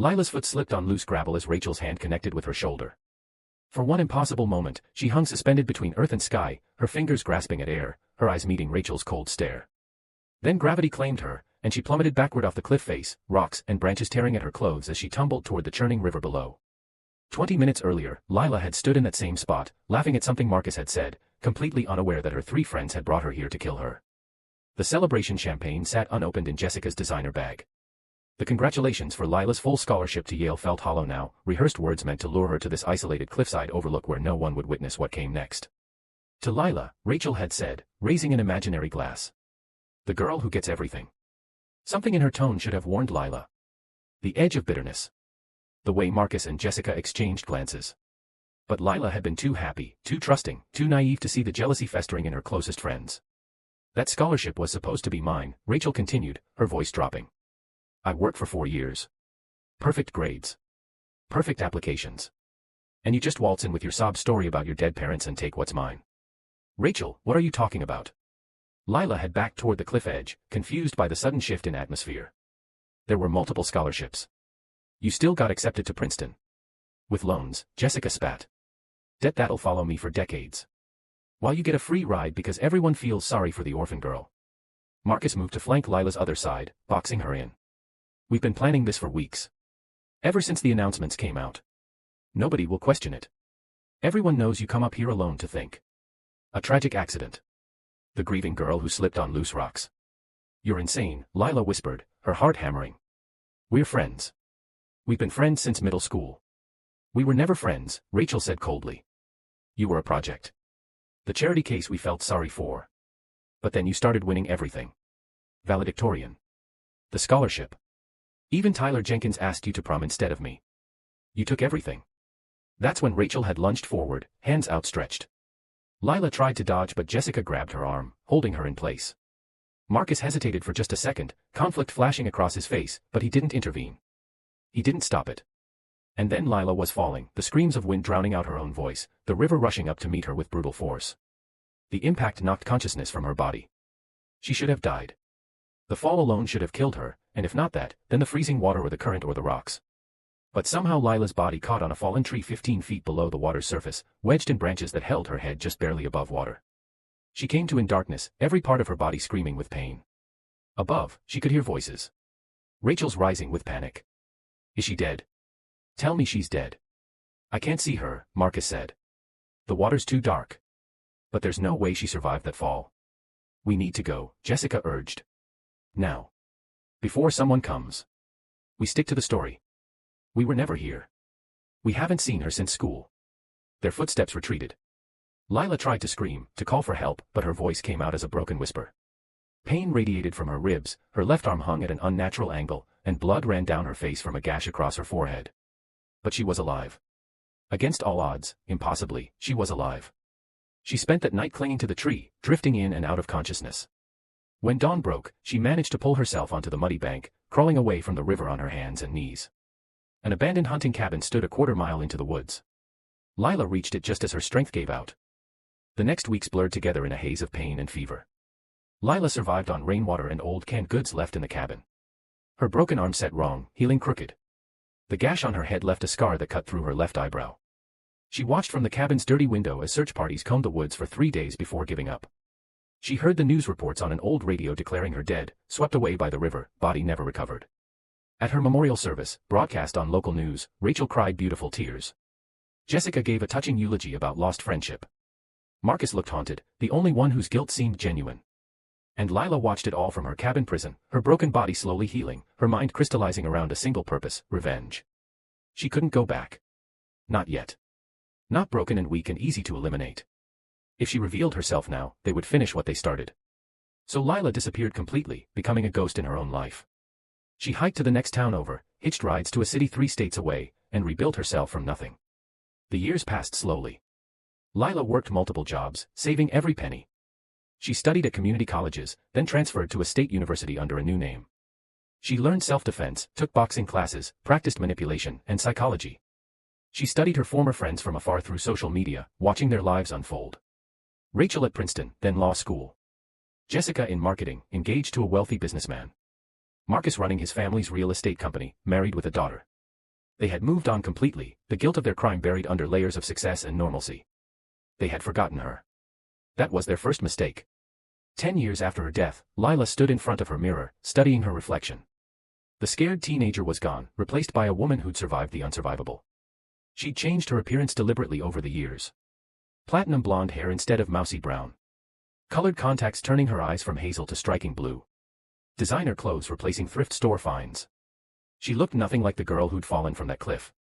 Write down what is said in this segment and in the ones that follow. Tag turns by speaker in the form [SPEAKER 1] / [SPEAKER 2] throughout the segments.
[SPEAKER 1] Lila's foot slipped on loose gravel as Rachel's hand connected with her shoulder. For one impossible moment, she hung suspended between earth and sky, her fingers grasping at air, her eyes meeting Rachel's cold stare. Then gravity claimed her, and she plummeted backward off the cliff face, rocks and branches tearing at her clothes as she tumbled toward the churning river below. 20 minutes earlier, Lila had stood in that same spot, laughing at something Marcus had said, completely unaware that her 3 friends had brought her here to kill her. The celebration champagne sat unopened in Jessica's designer bag. The congratulations for Lila's full scholarship to Yale felt hollow now, rehearsed words meant to lure her to this isolated cliffside overlook where no one would witness what came next. To Lila, Rachel had said, raising an imaginary glass. The girl who gets everything. Something in her tone should have warned Lila. The edge of bitterness. The way Marcus and Jessica exchanged glances. But Lila had been too happy, too trusting, too naive to see the jealousy festering in her closest friends. That scholarship was supposed to be mine, Rachel continued, her voice dropping. I worked for 4 years. Perfect grades. Perfect applications. And you just waltz in with your sob story about your dead parents and take what's mine. Rachel, what are you talking about? Lila had backed toward the cliff edge, confused by the sudden shift in atmosphere. There were multiple scholarships. You still got accepted to Princeton. With loans, Jessica spat. Debt that'll follow me for decades. While you get a free ride because everyone feels sorry for the orphan girl. Marcus moved to flank Lila's other side, boxing her in. We've been planning this for weeks. Ever since the announcements came out. Nobody will question it. Everyone knows you come up here alone to think. A tragic accident. The grieving girl who slipped on loose rocks. You're insane, Lila whispered, her heart hammering. We're friends. We've been friends since middle school. We were never friends, Rachel said coldly. You were a project. The charity case we felt sorry for. But then you started winning everything. Valedictorian. The scholarship. Even Tyler Jenkins asked you to prom instead of me. You took everything. That's when Rachel had lunged forward, hands outstretched. Lila tried to dodge but Jessica grabbed her arm, holding her in place. Marcus hesitated for just a second, conflict flashing across his face, but he didn't intervene. He didn't stop it. And then Lila was falling, the screams of wind drowning out her own voice, the river rushing up to meet her with brutal force. The impact knocked consciousness from her body. She should have died. The fall alone should have killed her, and if not that, then the freezing water or the current or the rocks. But somehow Lila's body caught on a fallen tree 15 feet below the water's surface, wedged in branches that held her head just barely above water. She came to in darkness, every part of her body screaming with pain. Above, she could hear voices. Rachel's rising with panic. Is she dead? Tell me she's dead. I can't see her, Marcus said. The water's too dark. But there's no way she survived that fall. We need to go, Jessica urged. Now. Before someone comes. We stick to the story. We were never here. We haven't seen her since school. Their footsteps retreated. Lila tried to scream, to call for help, but her voice came out as a broken whisper. Pain radiated from her ribs, her left arm hung at an unnatural angle, and blood ran down her face from a gash across her forehead. But she was alive. Against all odds, impossibly, she was alive. She spent that night clinging to the tree, drifting in and out of consciousness. When dawn broke, she managed to pull herself onto the muddy bank, crawling away from the river on her hands and knees. An abandoned hunting cabin stood a quarter-mile into the woods. Lila reached it just as her strength gave out. The next weeks blurred together in a haze of pain and fever. Lila survived on rainwater and old canned goods left in the cabin. Her broken arm set wrong, healing crooked. The gash on her head left a scar that cut through her left eyebrow. She watched from the cabin's dirty window as search parties combed the woods for 3 days before giving up. She heard the news reports on an old radio declaring her dead, swept away by the river, body never recovered. At her memorial service, broadcast on local news, Rachel cried beautiful tears. Jessica gave a touching eulogy about lost friendship. Marcus looked haunted, the only one whose guilt seemed genuine. And Lila watched it all from her cabin prison, her broken body slowly healing, her mind crystallizing around a single purpose, revenge. She couldn't go back. Not yet. Not broken and weak and easy to eliminate. If she revealed herself now, they would finish what they started. So Lila disappeared completely, becoming a ghost in her own life. She hiked to the next town over, hitched rides to a city 3 states away, and rebuilt herself from nothing. The years passed slowly. Lila worked multiple jobs, saving every penny. She studied at community colleges, then transferred to a state university under a new name. She learned self-defense, took boxing classes, practiced manipulation, and psychology. She studied her former friends from afar through social media, watching their lives unfold. Rachel at Princeton, then law school. Jessica in marketing, engaged to a wealthy businessman. Marcus running his family's real estate company, married with a daughter. They had moved on completely, the guilt of their crime buried under layers of success and normalcy. They had forgotten her. That was their first mistake. 10 years after her death, Lila stood in front of her mirror, studying her reflection. The scared teenager was gone, replaced by a woman who'd survived the unsurvivable. She'd changed her appearance deliberately over the years. Platinum blonde hair instead of mousy brown. Colored contacts turning her eyes from hazel to striking blue. Designer clothes replacing thrift store finds. She looked nothing like the girl who'd fallen from that cliff.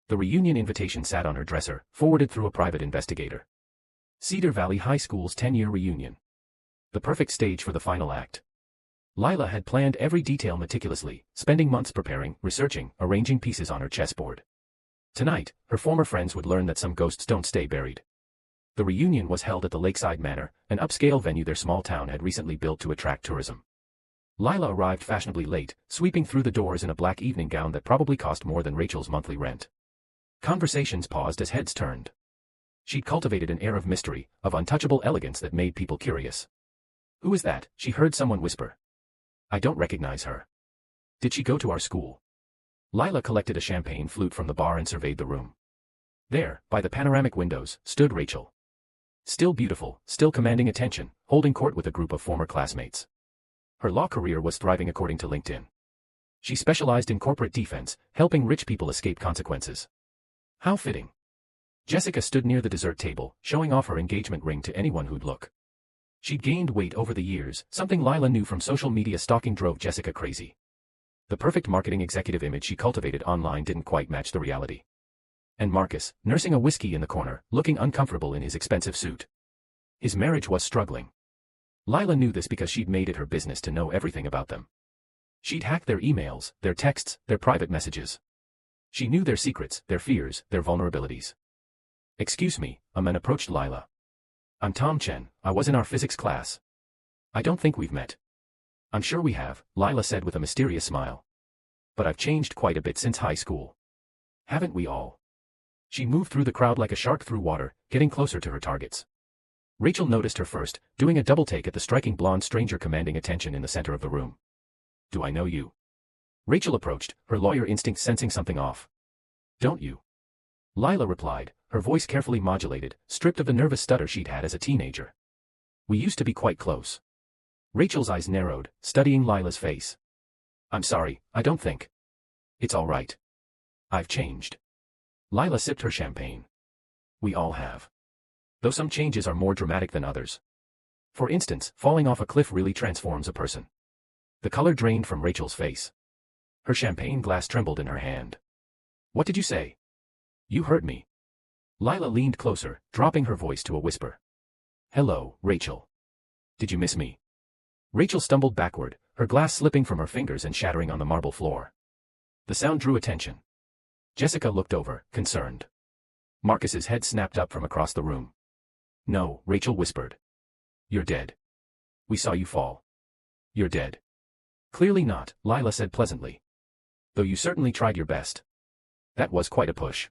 [SPEAKER 1] The reunion invitation sat on her dresser, forwarded through a private investigator. Cedar Valley High School's 10-year reunion. The perfect stage for the final act. Lila had planned every detail meticulously, spending months preparing, researching, arranging pieces on her chessboard. Tonight, her former friends would learn that some ghosts don't stay buried. The reunion was held at the Lakeside Manor, an upscale venue their small town had recently built to attract tourism. Lila arrived fashionably late, sweeping through the doors in a black evening gown that probably cost more than Rachel's monthly rent. Conversations paused as heads turned. She'd cultivated an air of mystery, of untouchable elegance that made people curious. "Who is that?" she heard someone whisper. "I don't recognize her. Did she go to our school?" Lila collected a champagne flute from the bar and surveyed the room. There, by the panoramic windows, stood Rachel. Still beautiful, still commanding attention, holding court with a group of former classmates. Her law career was thriving according to LinkedIn. She specialized in corporate defense, helping rich people escape consequences. How fitting. Jessica stood near the dessert table, showing off her engagement ring to anyone who'd look. She'd gained weight over the years, something Lila knew from social media stalking drove Jessica crazy. The perfect marketing executive image she cultivated online didn't quite match the reality. And Marcus, nursing a whiskey in the corner, looking uncomfortable in his expensive suit. His marriage was struggling. Lila knew this because she'd made it her business to know everything about them. She'd hacked their emails, their texts, their private messages. She knew their secrets, their fears, their vulnerabilities. "Excuse me," a man approached Lila. "I'm Tom Chen, I was in our physics class." "I don't think we've met." "I'm sure we have," Lila said with a mysterious smile. "But I've changed quite a bit since high school. Haven't we all?" She moved through the crowd like a shark through water, getting closer to her targets. Rachel noticed her first, doing a double-take at the striking blonde stranger commanding attention in the center of the room. "Do I know you?" Rachel approached, her lawyer instinct sensing something off. "Don't you?" Lila replied, her voice carefully modulated, stripped of the nervous stutter she'd had as a teenager. "We used to be quite close." Rachel's eyes narrowed, studying Lila's face. "I'm sorry, I don't think." "It's all right. I've changed." Lila sipped her champagne. "We all have. Though some changes are more dramatic than others. For instance, falling off a cliff really transforms a person." The color drained from Rachel's face. Her champagne glass trembled in her hand. "What did you say?" "You heard me." Lila leaned closer, dropping her voice to a whisper. "Hello, Rachel. Did you miss me?" Rachel stumbled backward, her glass slipping from her fingers and shattering on the marble floor. The sound drew attention. Jessica looked over, concerned. Marcus's head snapped up from across the room. "No," Rachel whispered. "You're dead. We saw you fall. You're dead." "Clearly not," Lila said pleasantly. "Though you certainly tried your best. That was quite a push.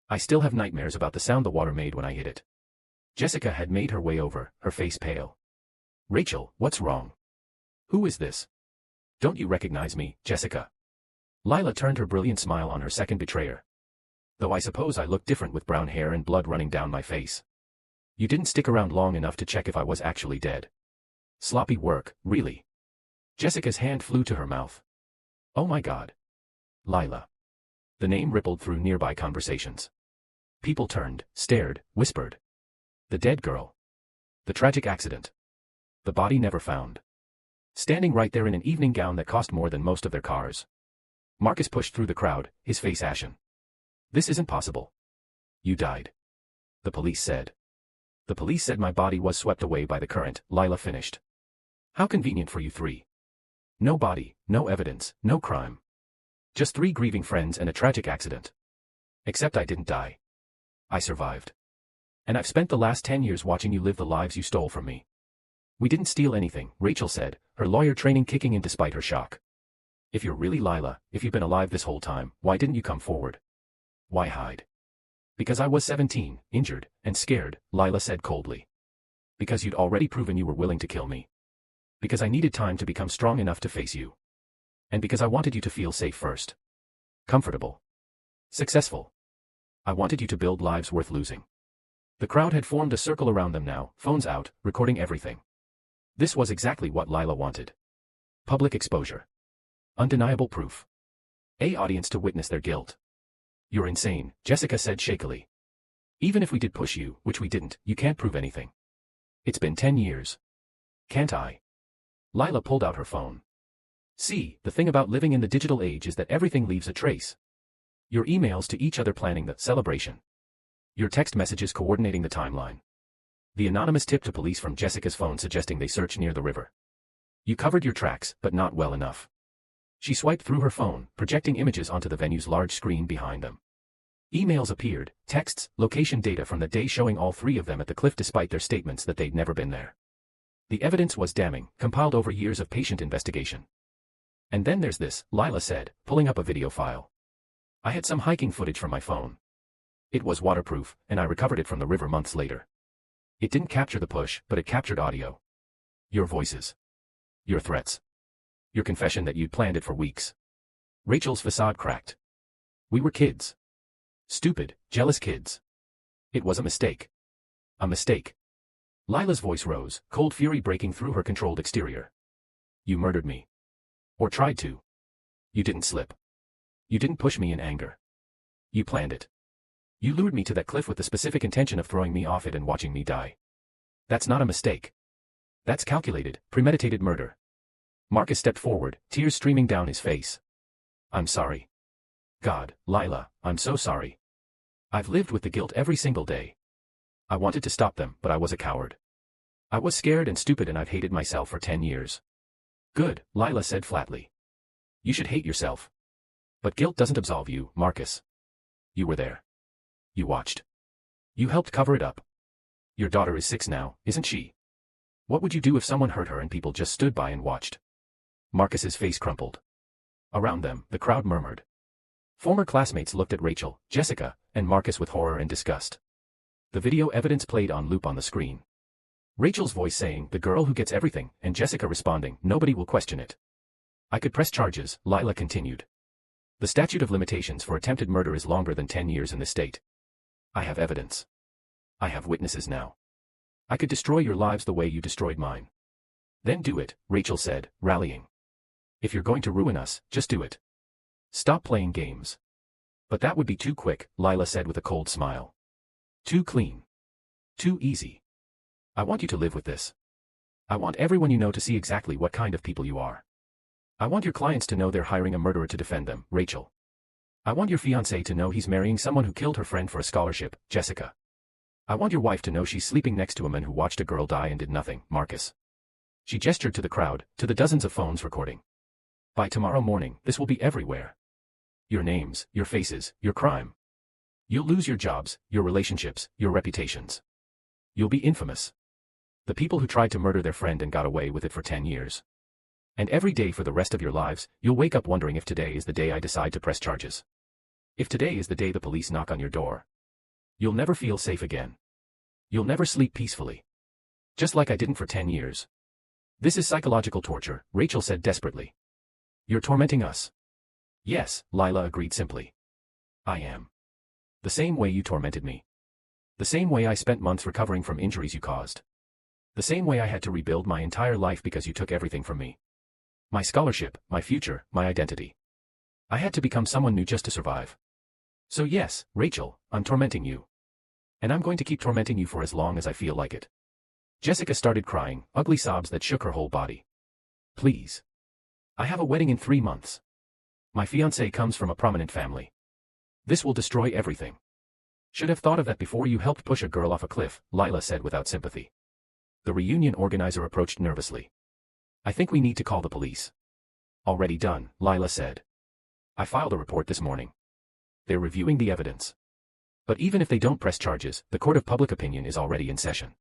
[SPEAKER 1] I still have nightmares about the sound the water made when I hit it." Jessica had made her way over, her face pale. "Rachel, what's wrong? Who is this? Don't you recognize me, Jessica?" Lila turned her brilliant smile on her second betrayer. "Though I suppose I look different with brown hair and blood running down my face. You didn't stick around long enough to check if I was actually dead. Sloppy work, really." Jessica's hand flew to her mouth. "Oh my God. Lila." The name rippled through nearby conversations. People turned, stared, whispered. The dead girl. The tragic accident. The body never found. Standing right there in an evening gown that cost more than most of their cars. Marcus pushed through the crowd, his face ashen. "This isn't possible. You died." "The police said." "The police said my body was swept away by the current," Lila finished. "How convenient for you three. No body, no evidence, no crime. Just 3 grieving friends and a tragic accident. Except I didn't die. I survived. And I've spent the last 10 years watching you live the lives you stole from me." "We didn't steal anything," Rachel said, her lawyer training kicking in despite her shock. "If you're really Lila, if you've been alive this whole time, why didn't you come forward? Why hide?" "Because I was 17, injured, and scared," Lila said coldly. "Because you'd already proven you were willing to kill me. Because I needed time to become strong enough to face you. And because I wanted you to feel safe first. Comfortable. Successful. I wanted you to build lives worth losing. The crowd had formed a circle around them now, phones out, recording everything. This was exactly what Lila wanted. Public exposure. Undeniable proof. A audience to witness their guilt. You're insane, Jessica said shakily. Even if we did push you, which we didn't, you can't prove anything. It's been 10 years. Can't I? Lila pulled out her phone. See, the thing about living in the digital age is that everything leaves a trace. Your emails to each other planning the celebration. Your text messages coordinating the timeline. The anonymous tip to police from Jessica's phone suggesting they search near the river. You covered your tracks, but not well enough. She swiped through her phone, projecting images onto the venue's large screen behind them. Emails appeared, texts, location data from the day showing all three of them at the cliff despite their statements that they'd never been there. The evidence was damning, compiled over years of patient investigation. And then there's this, Lila said, pulling up a video file. I had some hiking footage from my phone. It was waterproof, and I recovered it from the river months later. It didn't capture the push, but it captured audio. Your voices. Your threats. Your confession that you'd planned it for weeks. Rachel's facade cracked. We were kids. Stupid, jealous kids. It was a mistake. A mistake. Lila's voice rose, cold fury breaking through her controlled exterior. You murdered me. Or tried to. You didn't slip. You didn't push me in anger. You planned it. You lured me to that cliff with the specific intention of throwing me off it and watching me die. That's not a mistake. That's calculated, premeditated murder. Marcus stepped forward, tears streaming down his face. I'm sorry. God, Lila, I'm so sorry. I've lived with the guilt every single day. I wanted to stop them, but I was a coward. I was scared and stupid and I've hated myself for 10 years. Good, Lila said flatly. You should hate yourself. But guilt doesn't absolve you, Marcus. You were there. You watched. You helped cover it up. Your daughter is 6 now, isn't she? What would you do if someone hurt her and people just stood by and watched? Marcus's face crumpled. Around them, the crowd murmured. Former classmates looked at Rachel, Jessica, and Marcus with horror and disgust. The video evidence played on loop on the screen. Rachel's voice saying, the girl who gets everything, and Jessica responding, nobody will question it. I could press charges, Lila continued. The statute of limitations for attempted murder is longer than 10 years in this state. I have evidence. I have witnesses now. I could destroy your lives the way you destroyed mine. Then do it, Rachel said, rallying. If you're going to ruin us, just do it. Stop playing games. But that would be too quick, Lila said with a cold smile. Too clean. Too easy. I want you to live with this. I want everyone you know to see exactly what kind of people you are. I want your clients to know they're hiring a murderer to defend them, Rachel. I want your fiancé to know he's marrying someone who killed her friend for a scholarship, Jessica. I want your wife to know she's sleeping next to a man who watched a girl die and did nothing, Marcus. She gestured to the crowd, to the dozens of phones recording. By tomorrow morning, this will be everywhere. Your names, your faces, your crime. You'll lose your jobs, your relationships, your reputations. You'll be infamous. The people who tried to murder their friend and got away with it for 10 years. And every day for the rest of your lives, you'll wake up wondering if today is the day I decide to press charges. If today is the day the police knock on your door. You'll never feel safe again. You'll never sleep peacefully. Just like I didn't for 10 years. This is psychological torture, Rachel said desperately. You're tormenting us. Yes, Lila agreed simply. I am. The same way you tormented me. The same way I spent months recovering from injuries you caused. The same way I had to rebuild my entire life because you took everything from me. My scholarship, my future, my identity. I had to become someone new just to survive. So yes, Rachel, I'm tormenting you. And I'm going to keep tormenting you for as long as I feel like it. Jessica started crying, ugly sobs that shook her whole body. Please. I have a wedding in 3 months. My fiancé comes from a prominent family. This will destroy everything. Should have thought of that before you helped push a girl off a cliff, Lila said without sympathy. The reunion organizer approached nervously. I think we need to call the police. Already done, Lila said. I filed a report this morning. They're reviewing the evidence. But even if they don't press charges, the court of public opinion is already in session.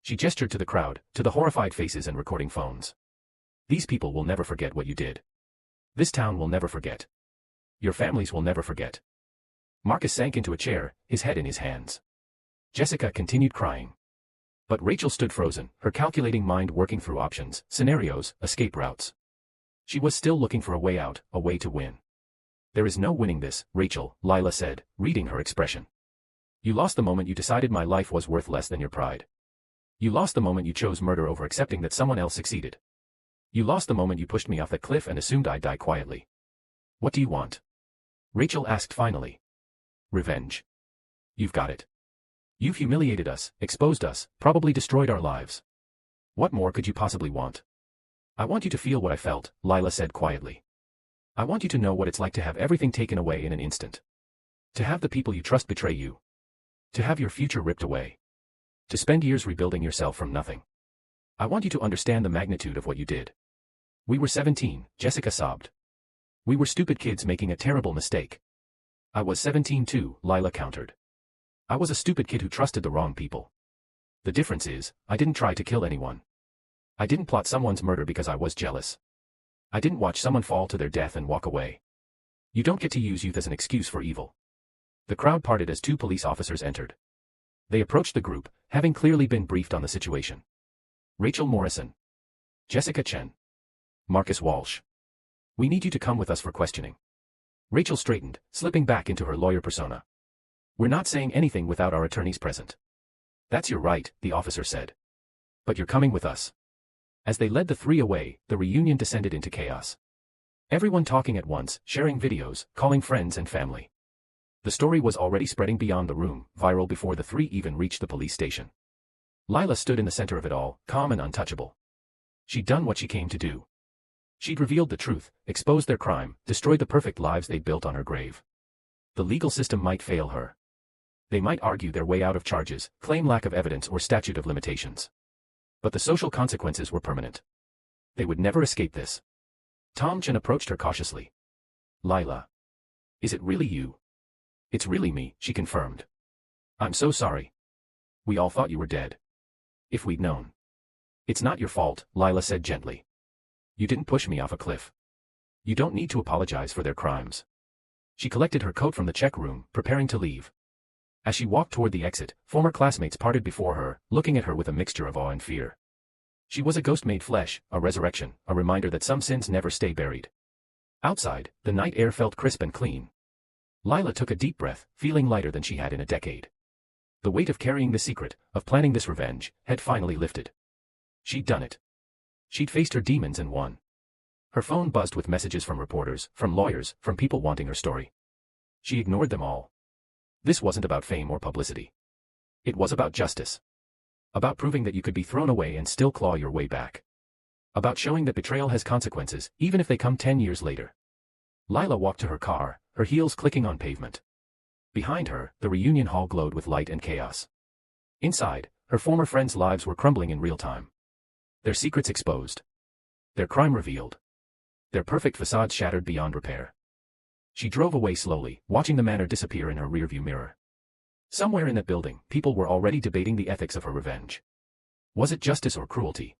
[SPEAKER 1] She gestured to the crowd, to the horrified faces and recording phones. These people will never forget what you did. This town will never forget. Your families will never forget. Marcus sank into a chair, his head in his hands. Jessica continued crying. But Rachel stood frozen, her calculating mind working through options, scenarios, escape routes. She was still looking for a way out, a way to win. There is no winning this, Rachel, Lila said, reading her expression. You lost the moment you decided my life was worth less than your pride. You lost the moment you chose murder over accepting that someone else succeeded. You lost the moment you pushed me off that cliff and assumed I'd die quietly. What do you want? Rachel asked finally. Revenge. You've got it. You've humiliated us, exposed us, probably destroyed our lives. What more could you possibly want? I want you to feel what I felt, Lila said quietly. I want you to know what it's like to have everything taken away in an instant. To have the people you trust betray you. To have your future ripped away. To spend years rebuilding yourself from nothing. I want you to understand the magnitude of what you did. We were 17, Jessica sobbed. We were stupid kids making a terrible mistake. I was 17 too, Lila countered. I was a stupid kid who trusted the wrong people. The difference is, I didn't try to kill anyone. I didn't plot someone's murder because I was jealous. I didn't watch someone fall to their death and walk away. You don't get to use youth as an excuse for evil. The crowd parted as 2 police officers entered. They approached the group, having clearly been briefed on the situation. Rachel Morrison. Jessica Chen. Marcus Walsh. We need you to come with us for questioning. Rachel straightened, slipping back into her lawyer persona. We're not saying anything without our attorneys present. That's your right, the officer said. But you're coming with us. As they led the 3 away, the reunion descended into chaos. Everyone talking at once, sharing videos, calling friends and family. The story was already spreading beyond the room, viral before the 3 even reached the police station. Lila stood in the center of it all, calm and untouchable. She'd done what she came to do. She'd revealed the truth, exposed their crime, destroyed the perfect lives they'd built on her grave. The legal system might fail her. They might argue their way out of charges, claim lack of evidence or statute of limitations. But the social consequences were permanent. They would never escape this. Tom Chen approached her cautiously. Lila. Is it really you? It's really me, she confirmed. I'm so sorry. We all thought you were dead. If we'd known. It's not your fault, Lila said gently. You didn't push me off a cliff. You don't need to apologize for their crimes. She collected her coat from the check room, preparing to leave. As she walked toward the exit, former classmates parted before her, looking at her with a mixture of awe and fear. She was a ghost made flesh, a resurrection, a reminder that some sins never stay buried. Outside, the night air felt crisp and clean. Lila took a deep breath, feeling lighter than she had in a decade. The weight of carrying the secret, of planning this revenge, had finally lifted. She'd done it. She'd faced her demons and won. Her phone buzzed with messages from reporters, from lawyers, from people wanting her story. She ignored them all. This wasn't about fame or publicity. It was about justice. About proving that you could be thrown away and still claw your way back. About showing that betrayal has consequences, even if they come 10 years later. Lila walked to her car, her heels clicking on pavement. Behind her, the reunion hall glowed with light and chaos. Inside, her former friends' lives were crumbling in real time. Their secrets exposed. Their crime revealed. Their perfect facades shattered beyond repair. She drove away slowly, watching the manor disappear in her rearview mirror. Somewhere in that building, people were already debating the ethics of her revenge. Was it justice or cruelty?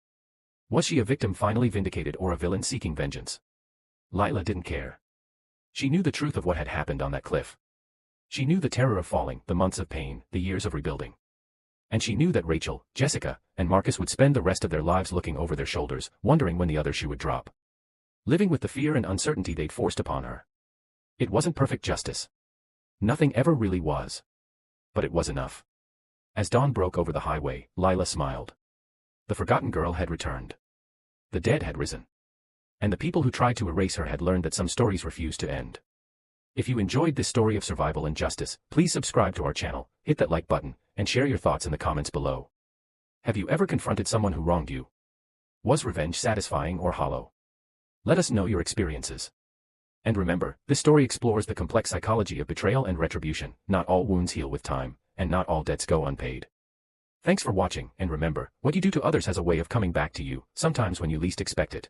[SPEAKER 1] Was she a victim finally vindicated or a villain seeking vengeance? Lila didn't care. She knew the truth of what had happened on that cliff. She knew the terror of falling, the months of pain, the years of rebuilding. And she knew that Rachel, Jessica, and Marcus would spend the rest of their lives looking over their shoulders, wondering when the other shoe would drop. Living with the fear and uncertainty they'd forced upon her. It wasn't perfect justice. Nothing ever really was. But it was enough. As dawn broke over the highway, Lila smiled. The forgotten girl had returned. The dead had risen. And the people who tried to erase her had learned that some stories refuse to end. If you enjoyed this story of survival and justice, please subscribe to our channel, hit that like button, and share your thoughts in the comments below. Have you ever confronted someone who wronged you? Was revenge satisfying or hollow? Let us know your experiences. And remember, this story explores the complex psychology of betrayal and retribution. Not all wounds heal with time, and not all debts go unpaid. Thanks for watching, and remember, what you do to others has a way of coming back to you, sometimes when you least expect it.